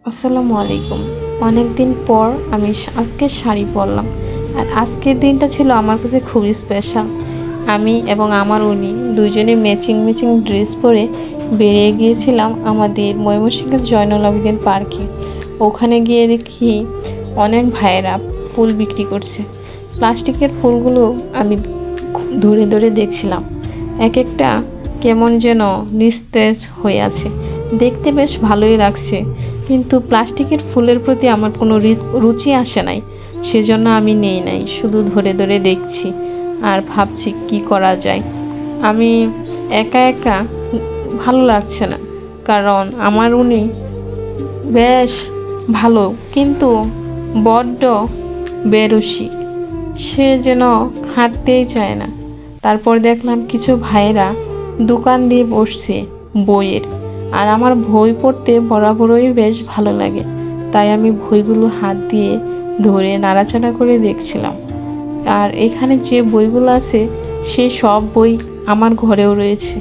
আসসালামু আলাইকুম। অনেক দিন পর আমি আজকে শাড়ি পরলাম। আর আজকের দিনটা ছিল আমার কাছে খুবই স্পেশাল। আমি এবং আমার উনি দুইজনে ম্যাচিং ম্যাচিং ড্রেস পরে বেরিয়ে গিয়েছিলাম আমাদের ময়মনসিংহের জয়নুল আবেদিন পার্কে। ওখানে গিয়ে দেখি অনেক ভাইয়েরা ফুল বিক্রি করছে। প্লাস্টিকের ফুলগুলো আমি ধরে ধরে দেখছিলাম, এক একটা কেমন যেন নিস্তেজ হয়ে আছে, দেখতে বেশ ভালোই লাগছে, কিন্তু প্লাস্টিকের ফুলের প্রতি আমার কোনো রুচি আসে নাই। সেজন্য আমি নেই নাই, শুধু ধরে ধরে দেখছি আর ভাবছি কি করা যায়। আমি একা একা ভালো লাগছে না, কারণ আমার উনি বেশ ভালো, কিন্তু বড্ড বেরসিক। সে যেন হাঁটতেই চায় না। তারপর দেখলাম কিছু ভাইয়েরা দোকান দিয়ে বসছে বইয়ের, আর আমার বই পড়তে বরাবরই বেশ ভালো লাগে, তাই আমি বইগুলো হাত দিয়ে ধরে নাড়াচাড়া করে দেখছিলাম। আর এখানে যে বইগুলো আছে সেই সব বই আমার ঘরেও রয়েছে,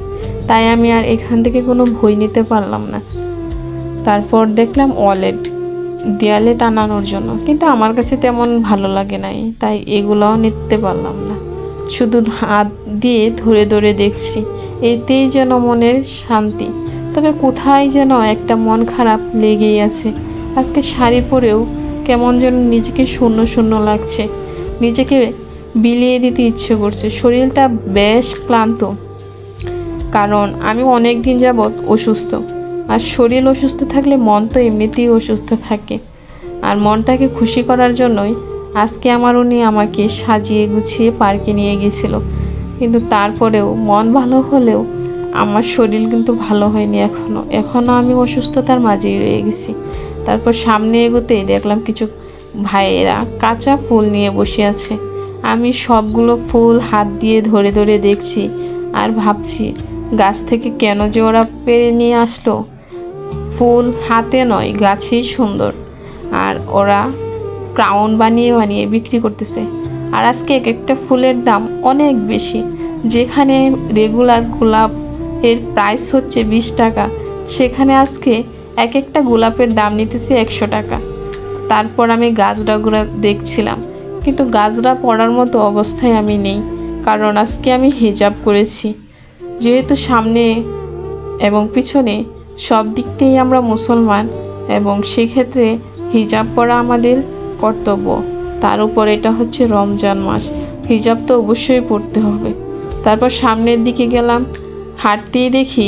তাই আমি আর এখান থেকে কোনো বই নিতে পারলাম না। তারপর দেখলাম ওয়ালেট দেয়ালে টানানোর জন্য, কিন্তু আমার কাছে তেমন ভালো লাগে নাই, তাই এগুলোও নিতে পারলাম না। শুধু হাত দিয়ে ধরে ধরে দেখছি, এতেই যেন মনের শান্তি। তবে কোথায় যেন একটা মন খারাপ লেগেই আছে। আজকে শাড়ি পরেও কেমন যেন নিজেকে শূন্য শূন্য লাগছে, নিজেকে বিলিয়ে দিতে ইচ্ছে করছে। শরীরটা বেশ ক্লান্ত, কারণ আমি অনেক দিন যাবৎ অসুস্থ। আর শরীর অসুস্থ থাকলে মন তো এমনিতেই অসুস্থ থাকে। আর মনটাকে খুশি করার জন্যই আজকে আমার উনি আমাকে সাজিয়ে গুছিয়ে পার্কে নিয়ে গেছিল। কিন্তু তারপরেও মন ভালো হলেও আমার শরীর কিন্তু ভালো হয়নি এখনও আমি অসুস্থতার মাঝেই রয়ে গেছি। তারপর সামনে এগোতেই দেখলাম কিছু ভাইয়েরা কাঁচা ফুল নিয়ে বসে আছে। আমি সবগুলো ফুল হাত দিয়ে ধরে ধরে দেখছি আর ভাবছি গাছ থেকে কেন যে ওরা পেরে নিয়ে আসলো। ফুল হাতে নয়, গাছেই সুন্দর, আর ওরা ক্রাউন বানিয়ে বানিয়ে বিক্রি করতেছে। আর আজকে এক একটা ফুলের দাম অনেক বেশি। যেখানে রেগুলার গোলাপ এর প্রাইস হচ্ছে 20 টাকা, সেখানে আজকে এক একটা গোলাপের দাম নিতেছে 100 টাকা। তারপর আমি গাজরাগুলো দেখছিলাম, কিন্তু গাজরা পরার মতো অবস্থায় আমি নেই, কারণ আজকে আমি হিজাব করেছি। যেহেতু সামনে এবং পিছনে সব দিক থেকেই আমরা মুসলমান, এবং সেক্ষেত্রে হিজাব পরা আমাদের কর্তব্য। তার উপর এটা হচ্ছে রমজান মাস, হিজাব তো অবশ্যই পড়তে হবে। তারপর সামনের দিকে গেলাম, হাঁটতেই দেখি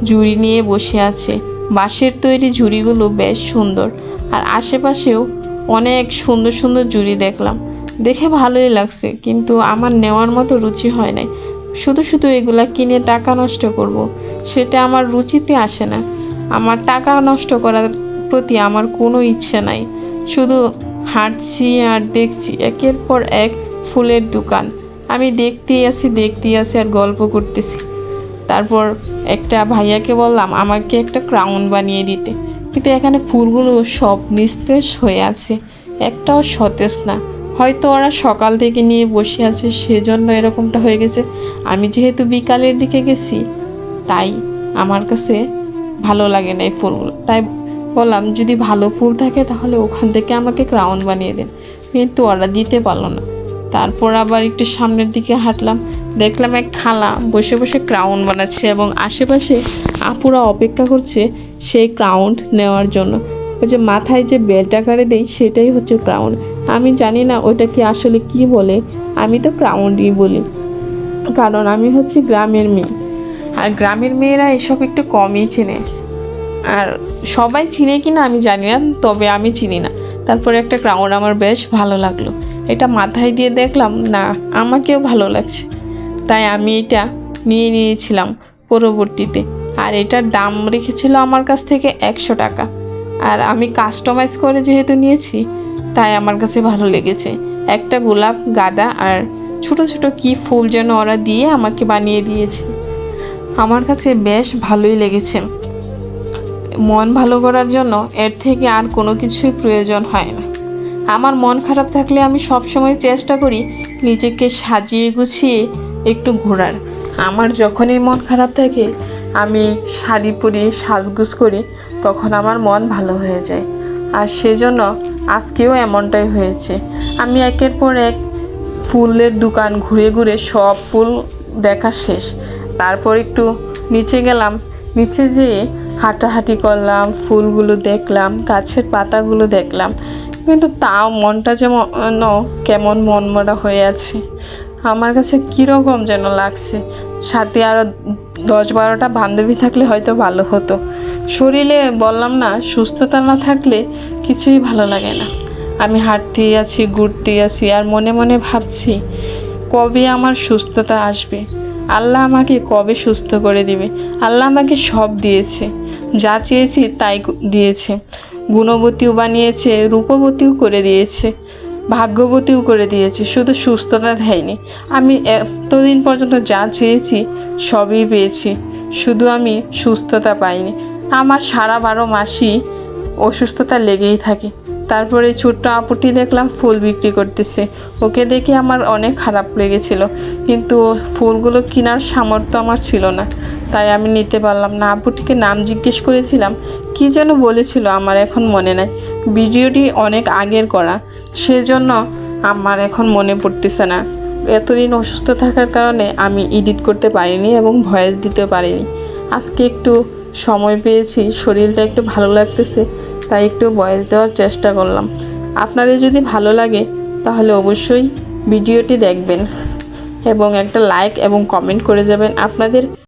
ঝুড়ি নিয়ে বসে আছে। বাঁশের তৈরি ঝুড়িগুলো বেশ সুন্দর, আর আশেপাশেও অনেক সুন্দর সুন্দর ঝুড়ি দেখলাম। দেখে ভালোই লাগছে, কিন্তু আমার নেওয়ার মতো রুচি হয় নাই। শুধু শুধু এগুলা কিনে টাকা নষ্ট করব, সেটা আমার রুচিতে আসে না। আমার টাকা নষ্ট করার প্রতি আমার কোনো ইচ্ছে নাই। শুধু হাঁটছি আর দেখছি একের পর এক ফুলের দোকান। আমি দেখতেই আছি আর গল্প করতেছি। তারপর একটা ভাইয়াকে বললাম আমাকে একটা ক্রাউন বানিয়ে দিতে, কিন্তু এখানে ফুলগুলো সব নিস্তেজ হয়ে আছে, একটাও সতেজ না। হয়তো ওরা সকাল থেকে নিয়ে বসে আছে, সেজন্য এরকমটা হয়ে গেছে। আমি যেহেতু বিকালের দিকে গেছি, তাই আমার কাছে ভালো লাগে না এই ফুলগুলো। তাই বললাম যদি ভালো ফুল থাকে তাহলে ওখান থেকে আমাকে ক্রাউন বানিয়ে দেন, কিন্তু ওরা দিতে পারলো না। তারপর আবার একটু সামনের দিকে হাঁটলাম, দেখলাম এক খালা বসে বসে ক্রাউন বানাচ্ছে, এবং আশেপাশে আপুরা অপেক্ষা করছে সেই ক্রাউন নেওয়ার জন্য। ওই যে মাথায় যে বেলটা করে দেয় সেটাই হচ্ছে ক্রাউন। আমি জানি না ওইটা কি আসলে কি বলে, আমি তো ক্রাউনই বলি, কারণ আমি হচ্ছে গ্রামের মেয়ে। আর গ্রামের মেয়েরা এসব একটু কমই চেনে, আর সবাই চিনে কিনা আমি জানি না, তবে আমি চিনি না। তারপরে একটা ক্রাউন আমার বেশ ভালো লাগলো, এটা মাথায় দিয়ে দেখলাম না আমাকেও ভালো লাগছে, তাই আমি এটা নিয়ে নিয়েছিলাম পরবর্তীতে। আর এটার দাম রেখেছিল আমার কাছ থেকে 100 টাকা। আর আমি কাস্টমাইজ করে যেহেতু নিয়েছি, তাই আমার কাছে ভালো লেগেছে। একটা গোলাপ, গাঁদা আর ছোট ছোট কি ফুল যেন ওরা দিয়ে আমাকে বানিয়ে দিয়েছে। আমার কাছে বেশ ভালোই লেগেছে। মন ভালো করার জন্য এর থেকে আর কোনো কিছুই প্রয়োজন হয় না। আমার মন খারাপ থাকলে আমি সবসময় চেষ্টা করি নিজেকে সাজিয়ে গুছিয়ে একটু ঘোরার। আমার যখনই মন খারাপ থাকে আমি শাড়ি পরি সাজগোজ করি তখন আমার মন ভালো হয়ে যায়। আর সেজন্য আজকেও এমনটাই হয়েছে। আমি একের পর এক ফুলের দোকান ঘুরে ঘুরে সব ফুল দেখা শেষ। তারপর একটু নিচে গেলাম, নিচে যেয়ে হাঁটাহাঁটি করলাম, ফুলগুলো দেখলাম, গাছের পাতাগুলো দেখলাম, কিন্তু তাও মনটা যেমন কেমন মনমরা হয়ে আছে। আমার কাছে কীরকম যেন লাগছে। সাথে আরও 10-12টা বান্ধবী থাকলে হয়তো ভালো হতো। শরীরে বললাম না, সুস্থতা না থাকলে কিছুই ভালো লাগে না। আমি হাঁটতেই আছি, ঘুরতেই আছি, আর মনে মনে ভাবছি কবে আমার সুস্থতা আসবে, আল্লাহ আমাকে কবে সুস্থ করে দিবে। আল্লাহ আমাকে সব দিয়েছে, যা চেয়েছি তাই দিয়েছে। গুণবতীও বানিয়েছে, রূপবতীও করে দিয়েছে, ভাগ্যবতীও করে দিয়েছে, শুধু সুস্থতা দেয়নি। আমি এতদিন পর্যন্ত যা চেয়েছি সবই পেয়েছি, শুধু আমি সুস্থতা পাইনি। আমার সারা 12 মাসই অসুস্থতা লেগেই থাকে। তারপরে ছোট্ট আপুটি দেখলাম ফুল বিক্রি করতেছে, ওকে দেখে আমার অনেক খারাপ লেগেছিল, কিন্তু ফুলগুলো কেনার সামর্থ্য আমার ছিল না, তাই আমি নিতে পারলাম না। আপুটিকে নাম জিজ্ঞেস করেছিলাম, কী যেন বলেছিল আমার এখন মনে নাই। ভিডিওটি অনেক আগের করা, সেজন্য আমার এখন মনে পড়তেছে না। এতদিন অসুস্থ থাকার কারণে আমি এডিট করতে পারিনি এবং ভয়েস দিতে পারিনি। আজকে একটু সময় পেয়েছি, শরীরটা একটু ভালো লাগতেছে, তাই একটু ভয়েস দেওয়ার চেষ্টা করলাম। আপনাদের যদি ভালো লাগে তাহলে অবশ্যই ভিডিওটি দেখবেন এবং একটা লাইক এবং কমেন্ট করে যাবেন। আপনাদের